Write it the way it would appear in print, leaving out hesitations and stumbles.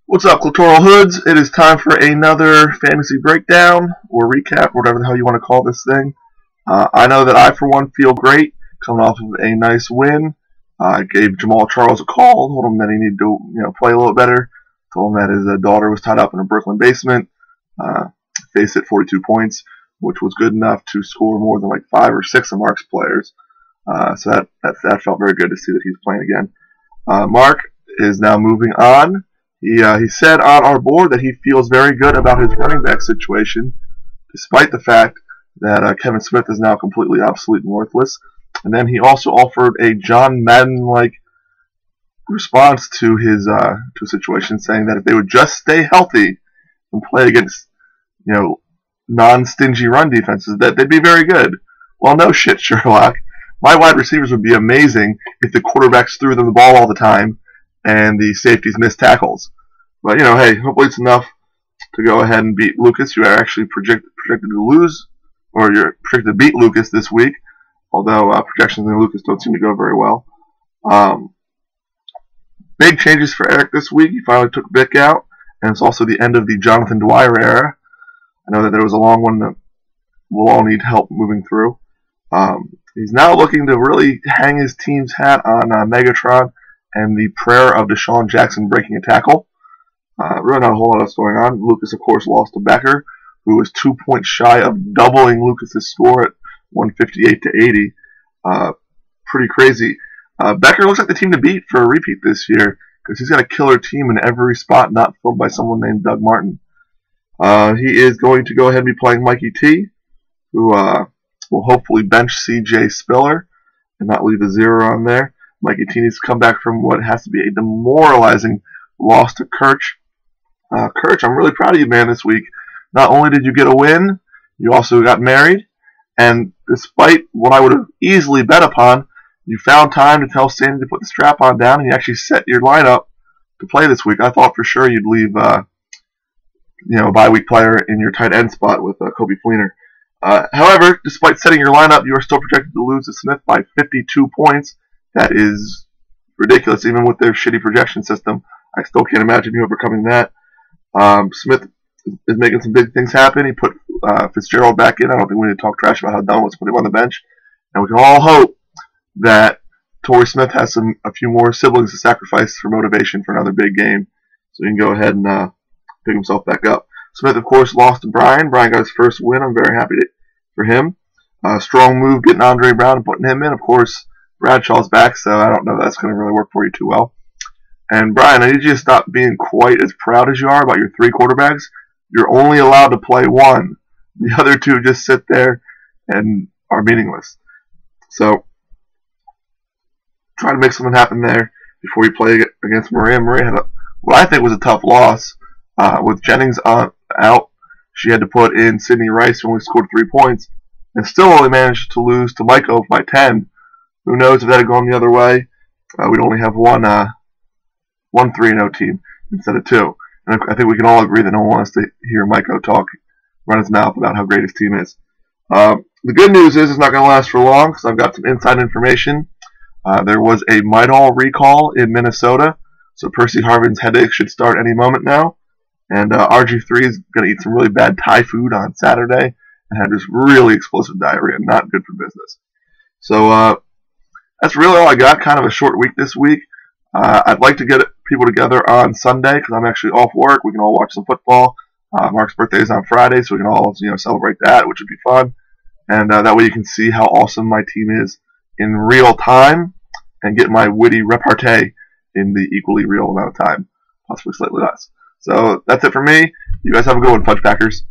What's up, Clitoral Hoods? It is time for another fantasy breakdown or recap, whatever the hell you want to call this thing. I know that I, for one, feel great coming off of a nice win. I gave Jamal Charles a call, told him that he needed to play a little better, told him that his daughter was tied up in a Brooklyn basement, faced at 42 points, which was good enough to score more than like 5 or 6 of Mark's players. So that felt very good to see that he's playing again. Mark is now moving on. He said on our board that he feels very good about his running back situation, despite the fact that Kevin Smith is now completely obsolete and worthless. And then he also offered a John Madden-like response to his situation, saying that if they would just stay healthy and play against non-stingy run defenses, that they'd be very good. Well, no shit, Sherlock. My wide receivers would be amazing if the quarterbacks threw them the ball all the time and the safeties missed tackles. But, hey, hopefully it's enough to go ahead and beat Lucas. You are actually projected to lose, or you're projected to beat Lucas this week, although projections in Lucas don't seem to go very well. Big changes for Eric this week. He finally took Vic out, and it's also the end of the Jonathan Dwyer era. I know that there was a long one that we'll all need help moving through. He's now looking to really hang his team's hat on Megatron and the prayer of Deshaun Jackson breaking a tackle. Really not a whole lot else going on. Lucas, of course, lost to Becker, who was 2 points shy of doubling Lucas's score at 158 to 80. Pretty crazy. Becker looks like the team to beat for a repeat this year, because he's got a killer team in every spot not filled by someone named Doug Martin. He is going to go ahead and be playing Mikey T, who will hopefully bench C.J. Spiller and not leave a 0 on there. Mikey T needs to come back from what has to be a demoralizing loss to Kirch. Kirch, I'm really proud of you, man, this week. Not only did you get a win, you also got married, and despite what I would have easily bet upon, you found time to tell Sandy to put the strap on down, and you actually set your lineup to play this week. I thought for sure you'd leave a bye week player in your tight end spot with Kobe Fleener. However, despite setting your lineup, you are still projected to lose to Smith by 52 points. That is ridiculous, even with their shitty projection system. I still can't imagine you overcoming that. Smith is making some big things happen. He put Fitzgerald back in. I don't think we need to talk trash about how dumb it was to put him on the bench. And we can all hope that Torrey Smith has a few more siblings to sacrifice for motivation for another big game, so he can go ahead and pick himself back up. Smith, of course, lost to Brian. Brian got his first win. I'm very happy for him. Strong move getting Andre Brown and putting him in. Of course, Bradshaw's back, so I don't know if that's going to really work for you too well. And Brian, I need you to stop being quite as proud as you are about your 3 quarterbacks. You're only allowed to play 1. The other 2 just sit there and are meaningless. So try to make something happen there before you play against Maria. Maria had what I think was a tough loss. With Jennings out, she had to put in Sidney Rice, who only scored 3 points, and still only managed to lose to Michael by 10. Who knows if that had gone the other way? We'd only have one 3-0 team instead of 2. And I think we can all agree that no one wants to hear Michael run his mouth about how great his team is. The good news is it's not going to last for long, because I've got some inside information. There was a Midol recall in Minnesota, so Percy Harvin's headache should start any moment now. And RG3 is going to eat some really bad Thai food on Saturday and have just really explosive diarrhea. Not good for business. So that's really all I got. Kind of a short week this week. I'd like to get people together on Sunday because I'm actually off work. We can all watch some football. Mark's birthday is on Friday, so we can all celebrate that, which would be fun. And that way you can see how awesome my team is in real time and get my witty repartee in the equally real amount of time, possibly slightly less. So that's it for me. You guys have a good one, Fudge Packers.